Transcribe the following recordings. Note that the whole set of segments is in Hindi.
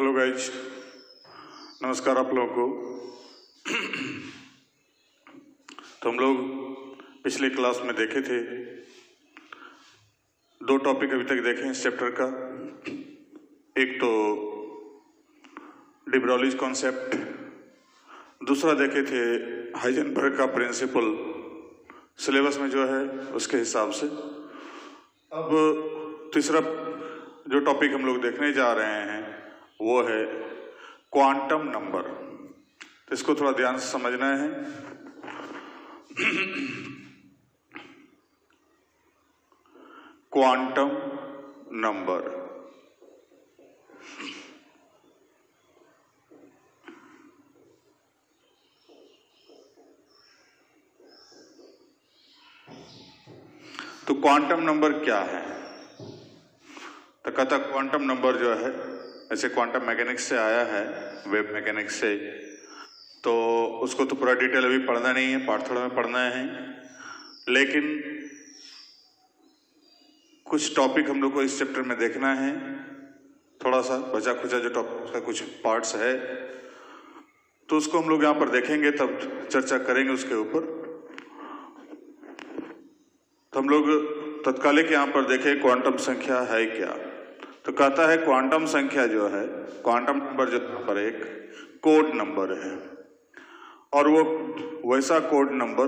हेलो गाइज, नमस्कार आप लोगों को। तो हम लोग पिछले क्लास में देखे थे, दो टॉपिक अभी तक देखे इस चैप्टर का। एक तो डी ब्रोगलीज कॉन्सेप्ट, दूसरा देखे थे हाइजेनबर्ग का प्रिंसिपल, सिलेबस में जो है उसके हिसाब से। अब तीसरा जो टॉपिक हम लोग देखने जा रहे हैं वो है क्वांटम नंबर। तो इसको थोड़ा ध्यान से समझना है। क्वांटम नंबर तो क्वांटम नंबर क्या है? तो कहता क्वांटम नंबर जो है, ऐसे क्वांटम मैकेनिक्स से आया है, वेव मैकेनिक्स से, तो उसको तो पूरा डिटेल अभी पढ़ना नहीं है, पार्ट थोड़ा में पढ़ना है। लेकिन कुछ टॉपिक हम लोग को इस चैप्टर में देखना है, थोड़ा सा बचा खुचा जो टॉपिक का कुछ पार्ट्स है, तो उसको हम लोग यहाँ पर देखेंगे, तब चर्चा करेंगे उसके ऊपर। तो हम लोग तत्कालिक यहाँ पर देखें क्वांटम संख्या है क्या। तो कहता है क्वांटम संख्या जो है, क्वांटम नंबर जो यहाँ पर एक कोड नंबर है, और वो वैसा कोड नंबर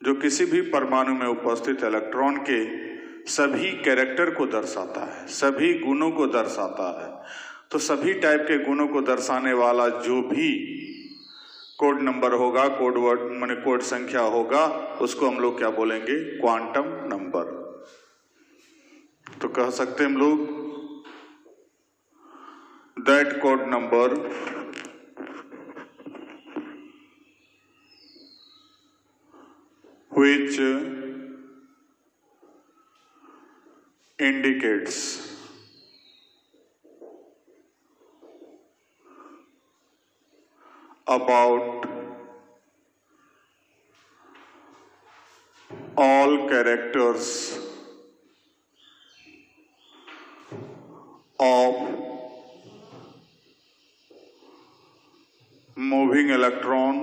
जो किसी भी परमाणु में उपस्थित इलेक्ट्रॉन के सभी कैरेक्टर को दर्शाता है, सभी गुणों को दर्शाता है। तो सभी टाइप के गुणों को दर्शाने वाला जो भी कोड नंबर होगा, कोड वर्ड माने कोड संख्या होगा, उसको हम लोग क्या बोलेंगे? Quantum number. तो कह सकते हैं हम लोग that code number which indicates about all characters of moving electron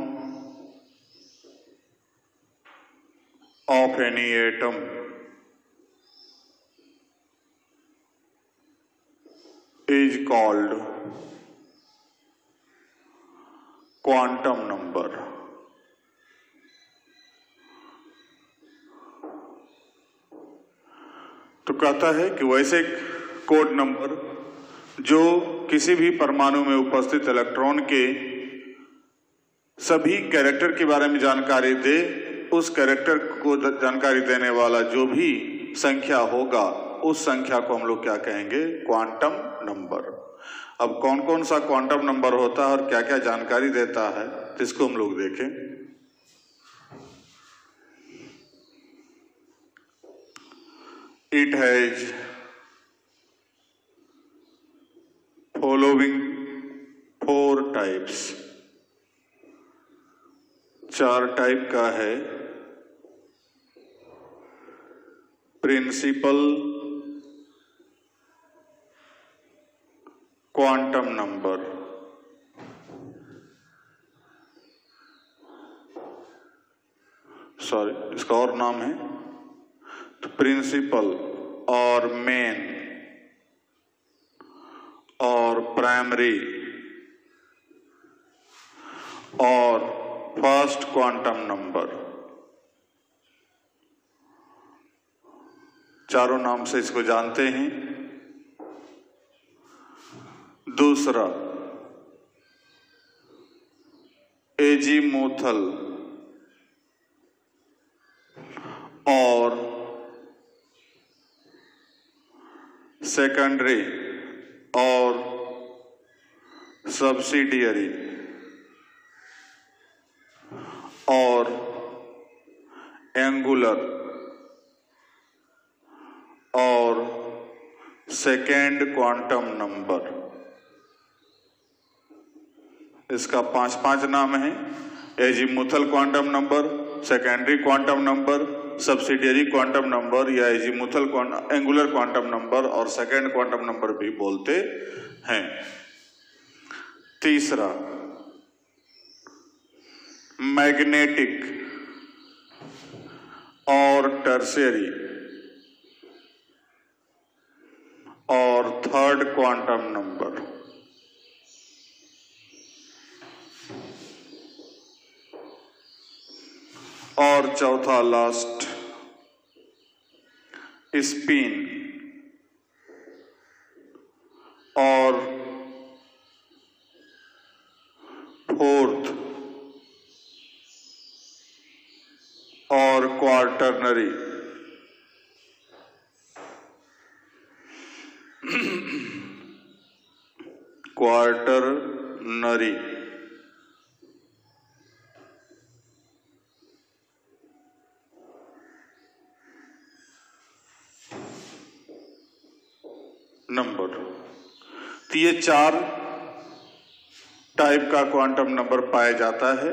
of any atom is called quantum number. तो कहता है कि वैसे कोड नंबर जो किसी भी परमाणु में उपस्थित इलेक्ट्रॉन के सभी कैरेक्टर के बारे में जानकारी दे, उस कैरेक्टर को जानकारी देने वाला जो भी संख्या होगा, उस संख्या को हम लोग क्या कहेंगे? Quantum number. अब कौन कौन सा क्वांटम नंबर होता है और क्या क्या जानकारी देता है, तो इसको हम लोग देखें। It has following 4 types, 4 type का है। प्रिंसिपल क्वांटम नंबर, सॉरी इसका और नाम है तो प्रिंसिपल और मेन और प्राइमरी और फर्स्ट क्वांटम नंबर, चारों नाम से इसको जानते हैं। दूसरा एजीमुथल और सेकेंडरी और सब्सिडियरी और एंगुलर और सेकेंड क्वांटम नंबर। इसका 5 नाम है। Azimuthal quantum number, secondary quantum number, subsidiary quantum number या एजीमुथल एंगुलर क्वांटम नंबर और सेकेंड क्वांटम नंबर भी बोलते हैं। तीसरा मैग्नेटिक और टर्शियरी, और थर्ड क्वांटम नंबर। और चौथा लास्ट स्पिन, और फोर्थ और क्वार्टरनरी। Quaternary number. तो ये 4 टाइप का क्वांटम नंबर पाया जाता है।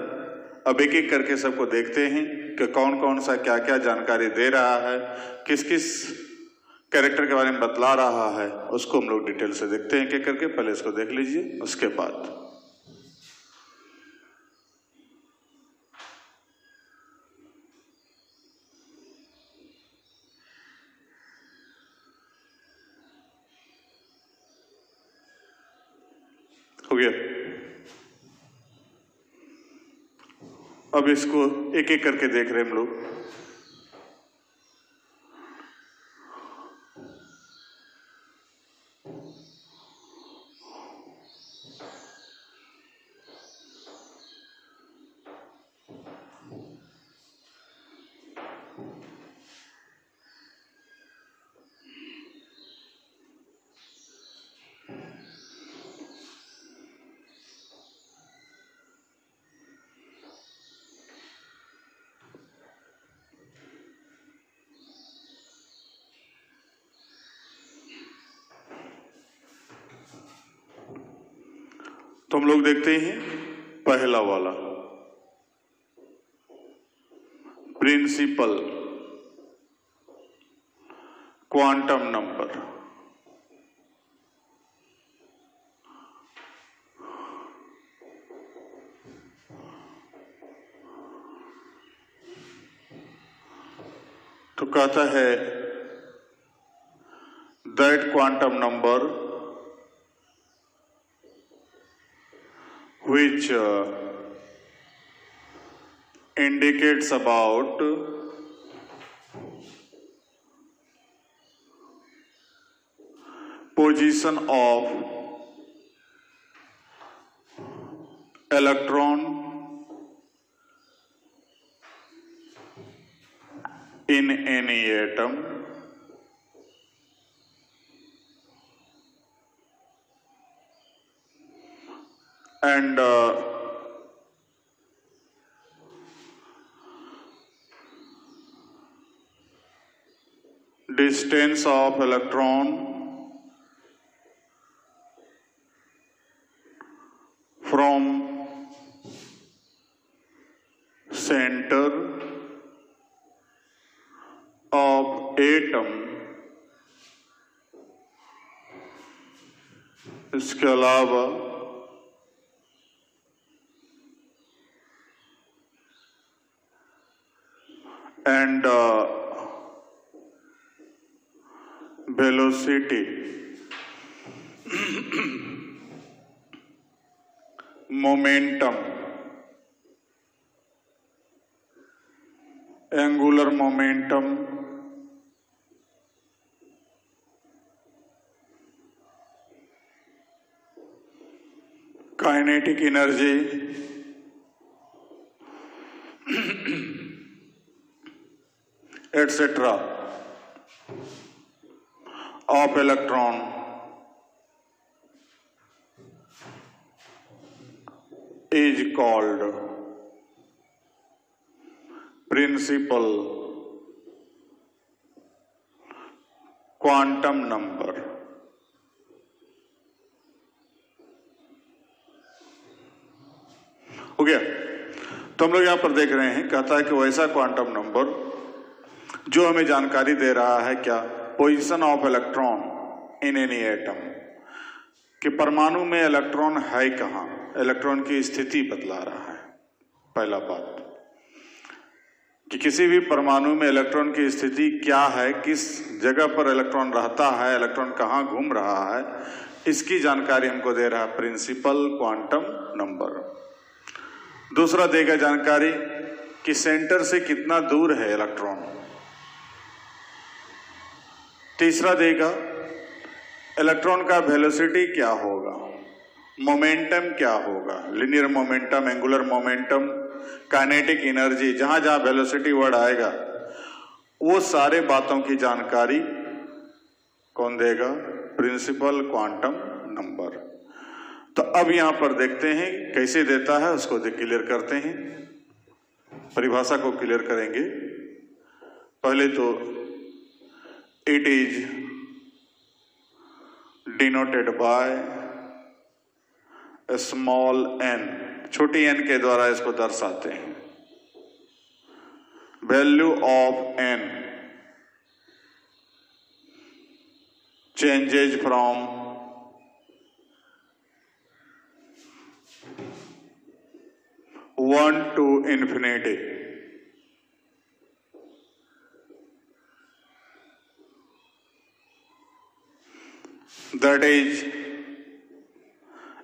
अब एक एक करके सबको देखते हैं कि कौन कौन सा क्या क्या जानकारी दे रहा है, किस किस कैरेक्टर के बारे में बतला रहा है, उसको हम लोग डिटेल से देखते हैं एक एक करके। पहले इसको देख लीजिए, उसके बाद हो गया। अब इसको एक एक करके देख रहे हैं हम लोग। तो हम लोग देखते हैं पहला वाला प्रिंसिपल क्वांटम नंबर। तो कहता है that quantum number which indicates about position of electron in any atom and distance of electron from center of atom। इसके अलावा and velocity momentum angular momentum kinetic energy etc. of electron is called principal quantum number। हो गया। तो हम लोग यहां पर देख रहे हैं, कहता है कि वैसा क्वांटम नंबर जो हमें जानकारी दे रहा है क्या, position of electron in any atom, कि परमाणु में इलेक्ट्रॉन है कहां। इलेक्ट्रॉन की स्थिति बतला रहा है। पहला बात कि किसी भी परमाणु में इलेक्ट्रॉन की स्थिति क्या है, किस जगह पर इलेक्ट्रॉन रहता है, इलेक्ट्रॉन कहाँ घूम रहा है, इसकी जानकारी हमको दे रहा है प्रिंसिपल क्वांटम नंबर। दूसरा देगा जानकारी कि सेंटर से कितना दूर है इलेक्ट्रॉन। तीसरा देगा इलेक्ट्रॉन का वेलोसिटी क्या होगा, मोमेंटम क्या होगा, linear momentum, angular momentum, kinetic energy, जहां जहां वेलोसिटी वर्ड आएगा वो सारे बातों की जानकारी कौन देगा, प्रिंसिपल क्वांटम नंबर। तो अब यहां पर देखते हैं कैसे देता है, उसको क्लियर करते हैं, परिभाषा को क्लियर करेंगे। पहले तो it is denoted by small N, छोटी एन के द्वारा इसको दर्शाते हैं। Value of N changes from one to infinity. That is,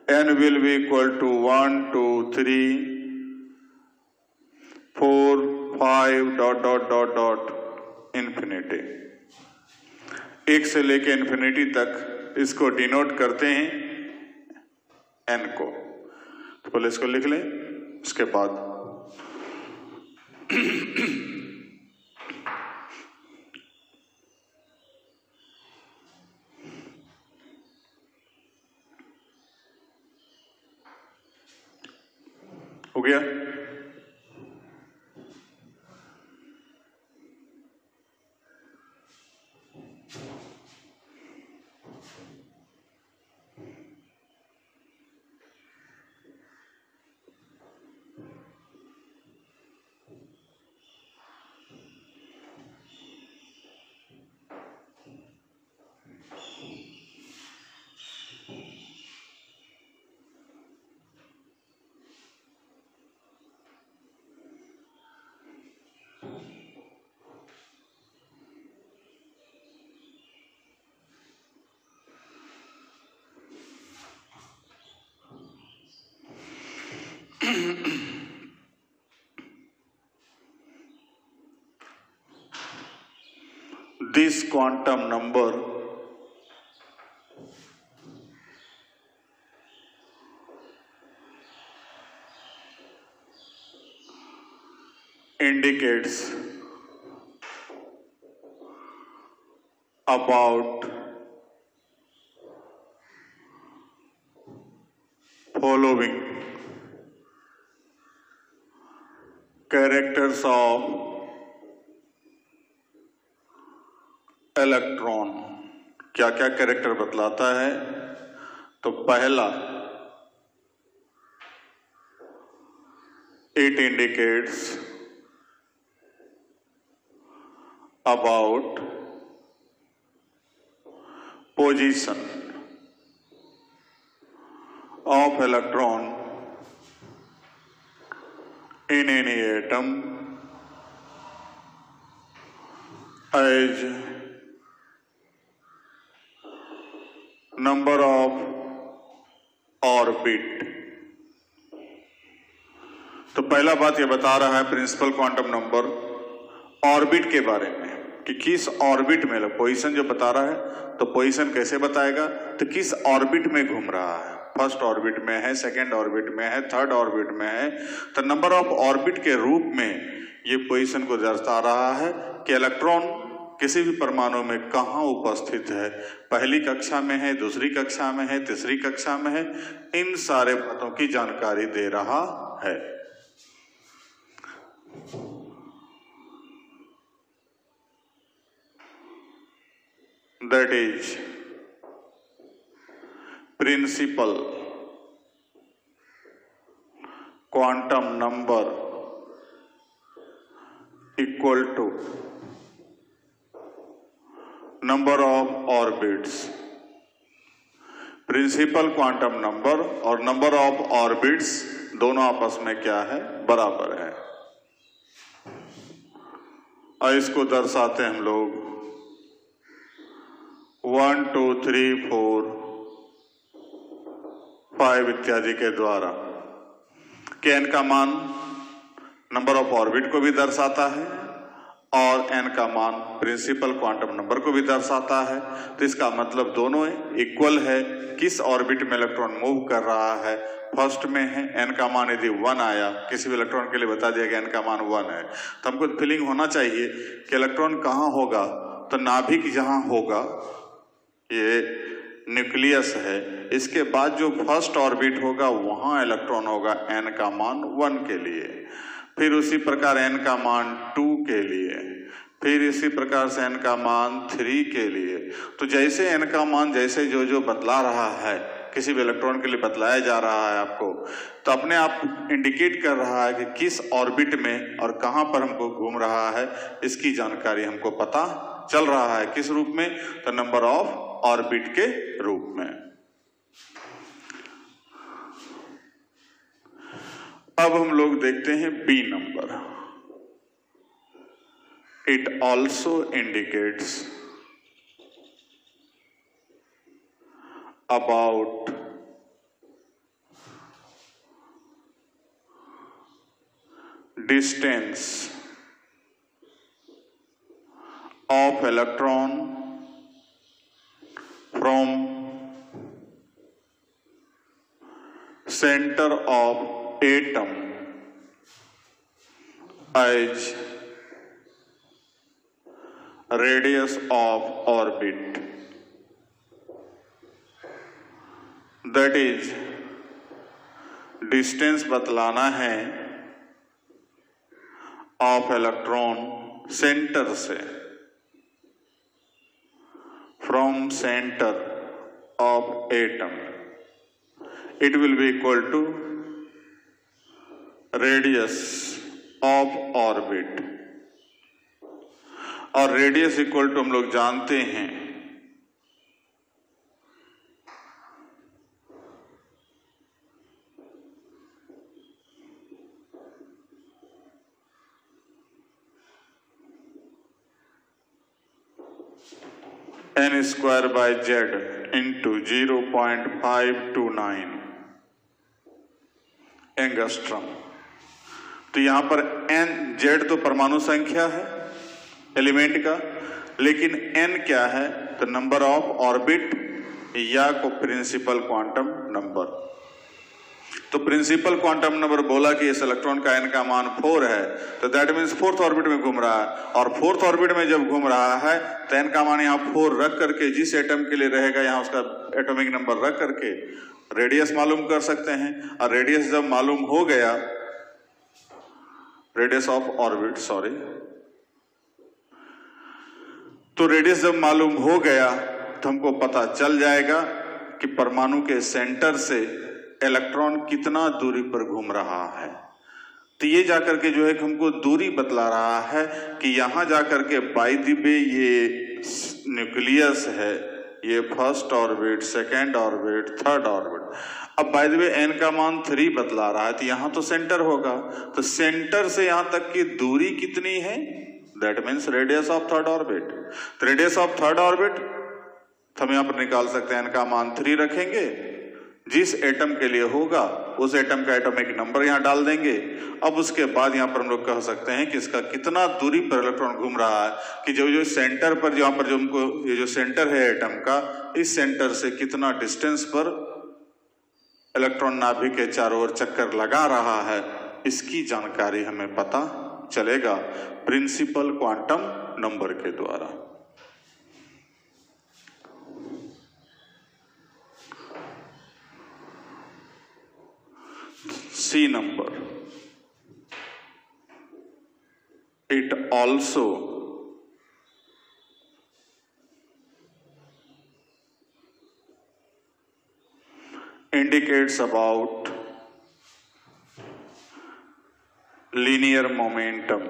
n will be equal to 1, 2, 3, 4, 5 ... infinity. एक से लेके इंफिनिटी तक इसको डिनोट करते हैं n को। तो पहले इसको लिख लें, उसके बाद हो गया। This quantum number indicates about following characters of electron. क्या क्या कैरेक्टर बतलाता है? तो पहला, it indicates about position of electron in any atom as number of orbit. तो पहला बात यह बता रहा है प्रिंसिपल क्वांटम नंबर ऑर्बिट के बारे में कि किस ऑर्बिट में, पोजीशन जो बता रहा है तो पोजीशन कैसे बताएगा, तो किस ऑर्बिट में घूम रहा है, फर्स्ट ऑर्बिट में है, सेकंड ऑर्बिट में है, थर्ड ऑर्बिट में है। तो नंबर ऑफ ऑर्बिट के रूप में ये पोजीशन को दर्शा रहा है कि इलेक्ट्रॉन किसी भी परमाणु में कहाँ उपस्थित है, पहली कक्षा में है, दूसरी कक्षा में है, तीसरी कक्षा में है, इन सारे बातों की जानकारी दे रहा है। That is principal quantum number equal to number of orbits. Principal quantum number और नंबर ऑफ ऑर्बिट्स दोनों आपस में क्या है, बराबर है। और इसको दर्शाते हैं हम लोग 1 2 3 4 5 इत्यादि के द्वारा। कि n का मान नंबर ऑफ ऑर्बिट को भी दर्शाता है और n का मान प्रिंसिपल क्वांटम नंबर को भी दर्शाता है। तो इसका मतलब दोनों इक्वल है। किस ऑर्बिट में इलेक्ट्रॉन मूव कर रहा है, फर्स्ट में है, n का मान यदि 1 आया, किसी भी इलेक्ट्रॉन के लिए बता दिया कि n का मान 1 है, तो हमको फीलिंग होना चाहिए कि इलेक्ट्रॉन कहाँ होगा। तो नाभिक जहां होगा, ये न्यूक्लियस है, इसके बाद जो फर्स्ट ऑर्बिट होगा वहां इलेक्ट्रॉन होगा n का मान 1 के लिए, फिर उसी प्रकार n का मान 2 के लिए, फिर इसी प्रकार से n का मान 3 के लिए। तो जैसे n का मान जैसे जो बतला रहा है, किसी भी इलेक्ट्रॉन के लिए बतलाया जा रहा है आपको, तो अपने आप इंडिकेट कर रहा है कि किस ऑर्बिट में और कहां पर हमको घूम रहा है, इसकी जानकारी हमको पता चल रहा है। किस रूप में? तो नंबर ऑफ ऑर्बिट के रूप में। अब हम लोग देखते हैं B number. It also indicates about distance of electron from center of atom as radius of orbit, that is distance बतलाना है ऑफ इलेक्ट्रॉन सेंटर से, from centre of atom, it will be equal to radius of orbit. और रेडियस इक्वल टू हम लोग जानते हैं n square by Z into 0.529 angstrom. तो यहां पर n, जेड तो परमाणु संख्या है एलिमेंट का, लेकिन n क्या है? तो नंबर ऑफ ऑर्बिट या को प्रिंसिपल क्वांटम नंबर। तो प्रिंसिपल क्वांटम नंबर बोला कि इस इलेक्ट्रॉन का n का मान 4 है, तो दैट मीन्स फोर्थ ऑर्बिट में घूम रहा है। और फोर्थ ऑर्बिट में जब घूम रहा है तो n का मान यहाँ 4 रख करके, जिस एटम के लिए रहेगा यहाँ उसका एटॉमिक नंबर रख करके रेडियस मालूम कर सकते हैं। और रेडियस जब मालूम हो गया, रेडियस ऑफ ऑर्बिट सॉरी, तो रेडियस जब मालूम हो गया तो हमको पता चल जाएगा कि परमाणु के सेंटर से इलेक्ट्रॉन कितना दूरी पर घूम रहा है। तो ये जाकर के जो है हमको दूरी बतला रहा है कि यहां जाकर के बाय द वे ये न्यूक्लियस है, ये first orbit, second orbit, third orbit. अब बाय द वे n का मान 3 बतला रहा है, तो यहां तो सेंटर होगा, तो सेंटर से यहां तक की दूरी कितनी है? That means radius of third orbit. तो रेडियस ऑफ थर्ड ऑर्बिट हम यहां पर निकाल सकते हैं, n का मान 3 रखेंगे, जिस एटम के लिए होगा उस एटम का एटॉमिक नंबर यहां डाल देंगे। अब उसके बाद यहां पर हम लोग कह सकते हैं कि इसका कितना दूरी पर इलेक्ट्रॉन घूम रहा है, कि जो सेंटर पर, जहां पर जो हमको ये जो सेंटर है एटम का, इस सेंटर से कितना डिस्टेंस पर इलेक्ट्रॉन नाभिक के चारों ओर चक्कर लगा रहा है, इसकी जानकारी हमें पता चलेगा प्रिंसिपल क्वांटम नंबर के द्वारा। C number, it also indicates about linear momentum.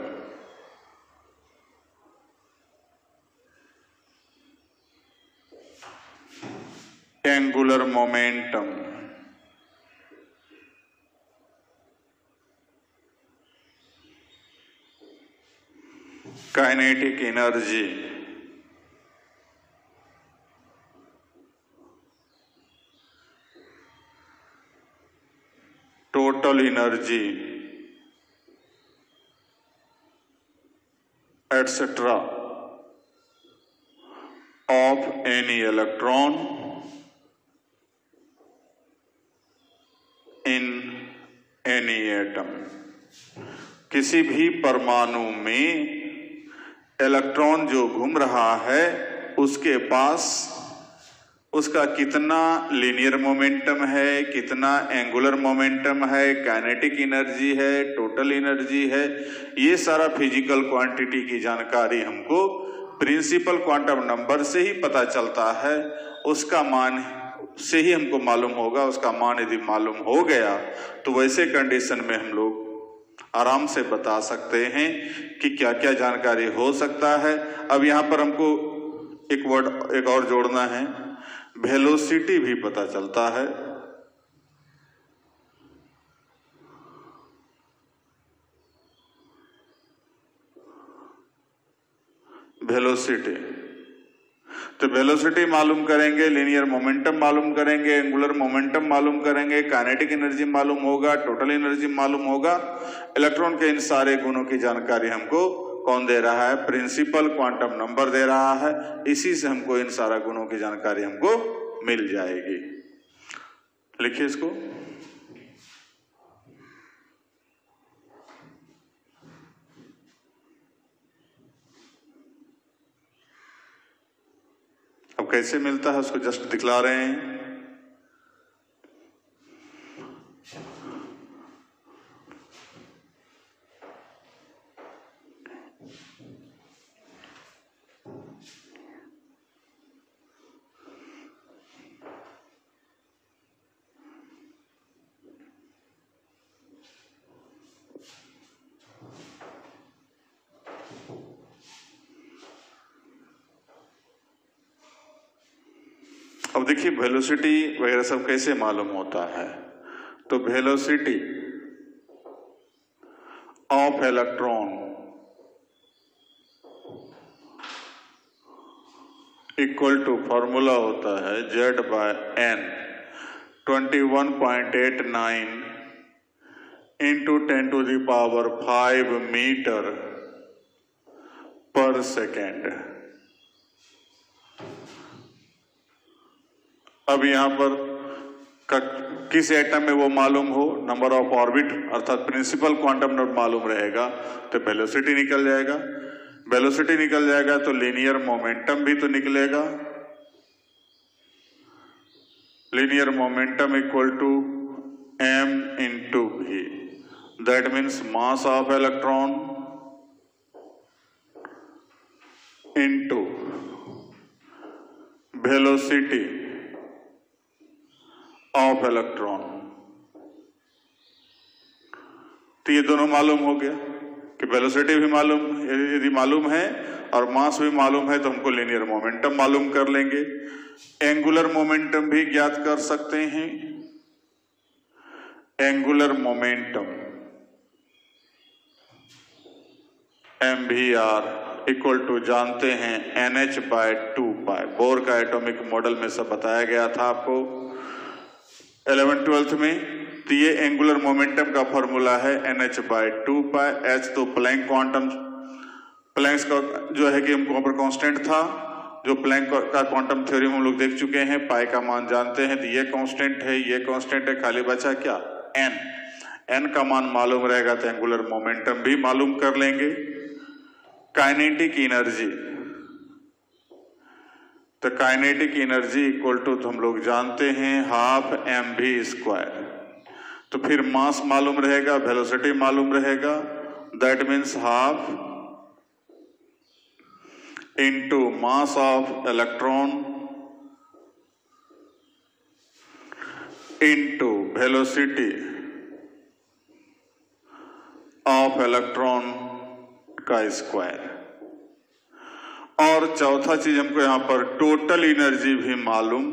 Angular momentum, kinetic energy, total energy etcetera of any electron in any atom. किसी भी परमाणु में इलेक्ट्रॉन जो घूम रहा है उसके पास उसका कितना लीनियर मोमेंटम है, कितना एंगुलर मोमेंटम है, काइनेटिक एनर्जी है, टोटल एनर्जी है, ये सारा फिजिकल क्वांटिटी की जानकारी हमको प्रिंसिपल क्वांटम नंबर से ही पता चलता है। उसका मान से ही हमको मालूम होगा। उसका मान यदि मालूम हो गया तो वैसे कंडीशन में हम लोग आराम से बता सकते हैं कि क्या क्या जानकारी हो सकता है। अब यहाँ पर हमको एक वर्ड एक और जोड़ना है, वेलोसिटी भी पता चलता है। वेलोसिटी, तो वेलोसिटी मालूम करेंगे, लीनियर मोमेंटम मालूम करेंगे, एंगुलर मोमेंटम मालूम करेंगे, काइनेटिक एनर्जी मालूम होगा, टोटल एनर्जी मालूम होगा। इलेक्ट्रॉन के इन सारे गुणों की जानकारी हमको कौन दे रहा है? प्रिंसिपल क्वांटम नंबर दे रहा है। इसी से हमको इन सारा गुणों की जानकारी हमको मिल जाएगी। लिखिए इसको। अब कैसे मिलता है उसको जस्ट दिखला रहे हैं। अब देखिए वेलोसिटी वगैरह सब कैसे मालूम होता है। तो velocity of electron equal to formula होता है Z/n 21.89 इंटू 10⁵ मीटर पर सेकेंड। अब यहां पर किस एटम में वो मालूम हो, नंबर ऑफ ऑर्बिट अर्थात प्रिंसिपल क्वांटम नंबर मालूम रहेगा तो वेलोसिटी निकल जाएगा। वेलोसिटी निकल जाएगा तो लीनियर मोमेंटम भी तो निकलेगा। Linear momentum equal to m into v, that means mass of electron into velocity of electron. तो ये दोनों मालूम हो गया कि वेलोसिटी भी मालूम, यदि मालूम है और मास भी मालूम है तो हमको लीनियर मोमेंटम मालूम कर लेंगे। एंगुलर मोमेंटम भी ज्ञात कर सकते हैं। Angular momentum mvr equal to जानते हैं nh/2π। बोर का एटॉमिक मॉडल में सब बताया गया था आपको 11th-12th में। तो ये एंगुलर मोमेंटम का फॉर्मूला है nh/2π। h तो प्लैंक क्वांटम, प्लैंक्स का जो है कि हमको वहां पर कांस्टेंट था, जो प्लैंक का क्वांटम थ्योरी हम लोग देख चुके हैं। पाई का मान जानते हैं, तो ये कांस्टेंट है, ये कांस्टेंट है, खाली बचा क्या? n का मान मालूम रहेगा तो एंगुलर मोमेंटम भी मालूम कर लेंगे। काइनेटिक एनर्जी, तो काइनेटिक एनर्जी इक्वल टू तो हम लोग जानते हैं 12 mv²। तो फिर मास मालूम रहेगा, वेलोसिटी मालूम रहेगा, that means 12 into mass of electron into velocity of electron का स्क्वायर। और चौथा चीज हमको यहां पर टोटल एनर्जी भी मालूम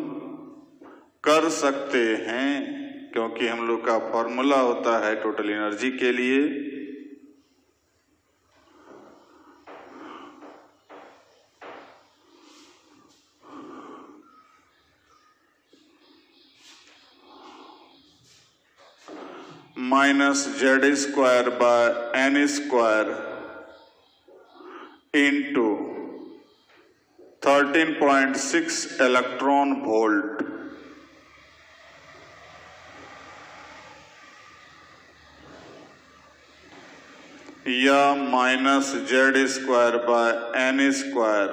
कर सकते हैं, क्योंकि हम लोग का फॉर्मूला होता है टोटल एनर्जी के लिए -z² by n² into 13.6 electron volt या -z² by n²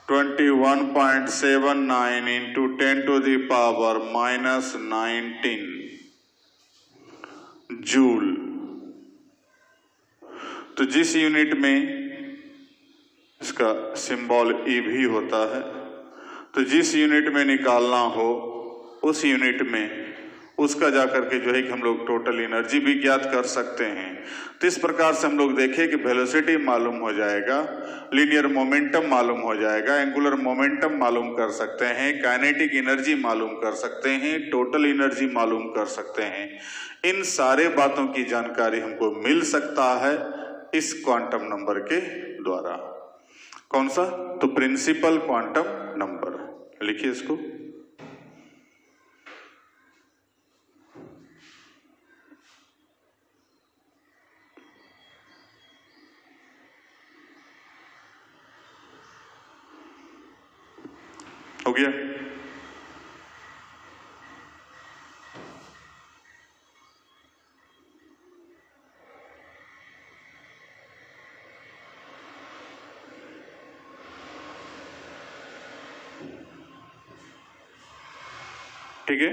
21.79 into 10⁻⁻19 joule. तो जिस यूनिट में इसका सिंबल ई भी होता है, तो जिस यूनिट में निकालना हो उस यूनिट में उसका जाकर के जो है कि हम लोग टोटल एनर्जी भी ज्ञात कर सकते हैं। तो इस प्रकार से हम लोग देखें कि वेलोसिटी मालूम हो जाएगा, लीनियर मोमेंटम मालूम हो जाएगा, एंगुलर मोमेंटम मालूम कर सकते हैं, काइनेटिक एनर्जी मालूम कर सकते हैं, टोटल एनर्जी मालूम कर सकते हैं। इन सारे बातों की जानकारी हमको मिल सकता है इस क्वांटम नंबर के द्वारा। कौन सा? तो प्रिंसिपल क्वांटम नंबर। लिखिए इसको। हो गया? ठीक है।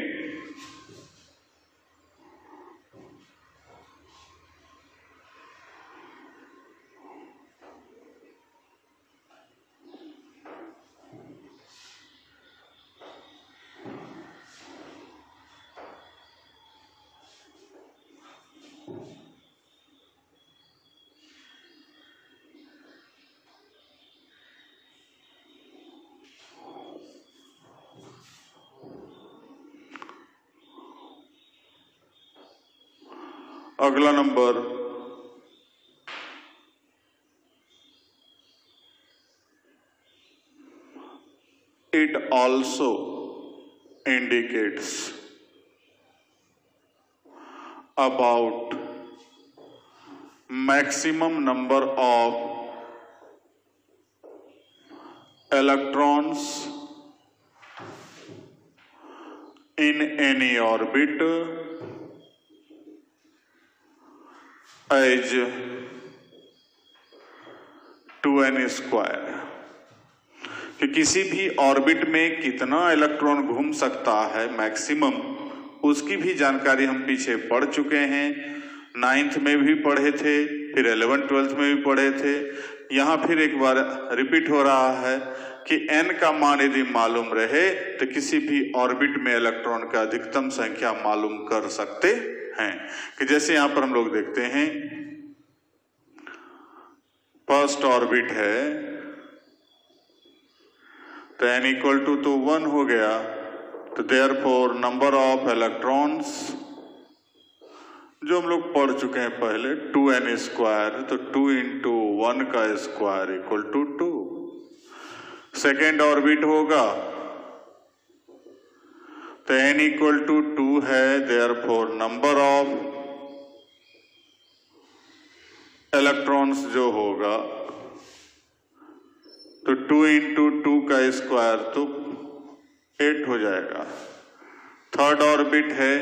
अगला number it also indicates about maximum number of electrons in any orbit as 2n²। कि किसी भी ऑर्बिट में कितना इलेक्ट्रॉन घूम सकता है मैक्सिमम, उसकी भी जानकारी हम पीछे पढ़ चुके हैं। 9th में भी पढ़े थे, फिर 11th 12th में भी पढ़े थे। यहाँ फिर एक बार रिपीट हो रहा है कि n का मान यदि मालूम रहे तो किसी भी ऑर्बिट में इलेक्ट्रॉन का अधिकतम संख्या मालूम कर सकते हैं। कि जैसे यहाँ पर हम लोग देखते हैं, फर्स्ट ऑर्बिट है तो n = तो 1 हो गया, तो देयरफॉर नंबर ऑफ इलेक्ट्रॉन्स जो हम लोग पढ़ चुके हैं पहले 2n², तो 2 × 1 का स्क्वायर = 2। सेकेंड ऑर्बिट होगा तो n = 2 है, देयरफॉर नंबर ऑफ इलेक्ट्रॉन्स जो होगा तो 2 × 2 का स्क्वायर तो 8 हो जाएगा। थर्ड ऑर्बिट है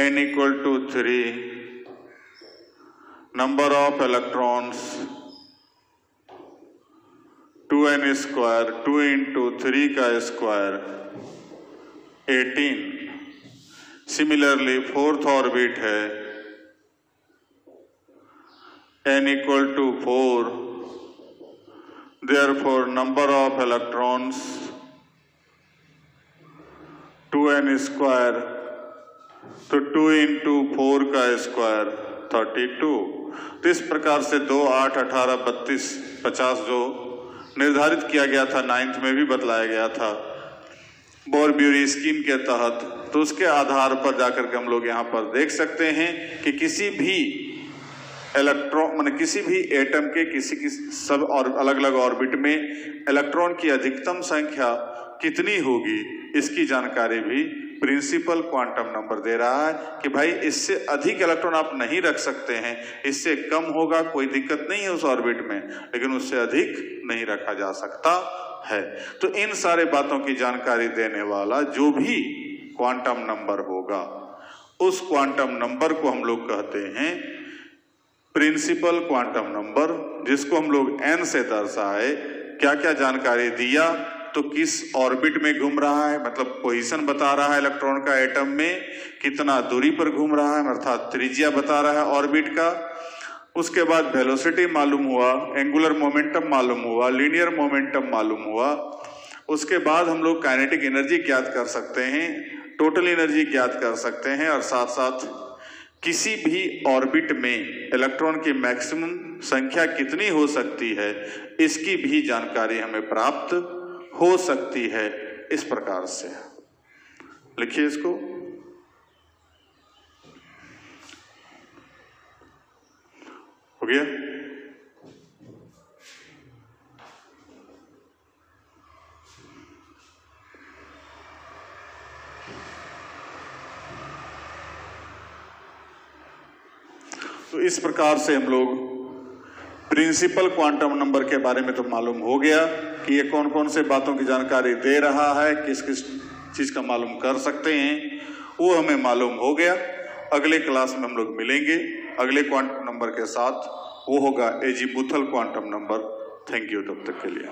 n = 3, number of electrons 2n², 2 × 3 का स्क्वायर 18। सिमिलरली फोर्थ ऑर्बिट है n = 4, therefore number of electrons 2n², तो 2 × 4 का स्क्वायर 32। तो इस प्रकार से 2, 8, 18, 32, 50 जो निर्धारित किया गया था 9th में भी बतलाया गया था बोर-ब्यूरी स्कीम के तहत, तो उसके आधार पर जाकर के हम लोग यहाँ पर देख सकते हैं कि किसी भी इलेक्ट्रॉन माने किसी भी एटम के किसी सब और अलग अलग ऑर्बिट में इलेक्ट्रॉन की अधिकतम संख्या कितनी होगी, इसकी जानकारी भी प्रिंसिपल क्वांटम नंबर दे रहा है कि भाई इससे अधिक इलेक्ट्रॉन आप नहीं रख सकते हैं, इससे कम होगा कोई दिक्कत नहीं है उस ऑर्बिट में, लेकिन उससे अधिक नहीं रखा जा सकता है। तो इन सारे बातों की जानकारी देने वाला जो भी क्वांटम नंबर होगा, उस क्वांटम नंबर को हम लोग कहते हैं प्रिंसिपल क्वांटम नंबर, जिसको हम लोग n से दर्शाए। क्या क्या जानकारी दिया, तो किस ऑर्बिट में घूम रहा है, मतलब पोजीशन बता रहा है इलेक्ट्रॉन का एटम में, कितना दूरी पर घूम रहा है अर्थात त्रिज्या बता रहा है ऑर्बिट का। उसके बाद वेलोसिटी मालूम हुआ, एंगुलर मोमेंटम मालूम हुआ, लीनियर मोमेंटम मालूम हुआ। उसके बाद हम लोग काइनेटिक एनर्जी ज्ञात कर सकते हैं, टोटल एनर्जी ज्ञात कर सकते हैं, और साथ साथ किसी भी ऑर्बिट में इलेक्ट्रॉन की मैक्सिमम संख्या कितनी हो सकती है, इसकी भी जानकारी हमें प्राप्त हो सकती है। इस प्रकार से लिखिए इसको। हो गया? तो इस प्रकार से हम लोग प्रिंसिपल क्वांटम नंबर के बारे में तो मालूम हो गया कि ये कौन कौन से बातों की जानकारी दे रहा है, किस किस चीज का मालूम कर सकते हैं, वो हमें मालूम हो गया। अगले क्लास में हम लोग मिलेंगे अगले क्वांटम नंबर के साथ, वो होगा azimuthal quantum number. Thank you तब तक के लिए।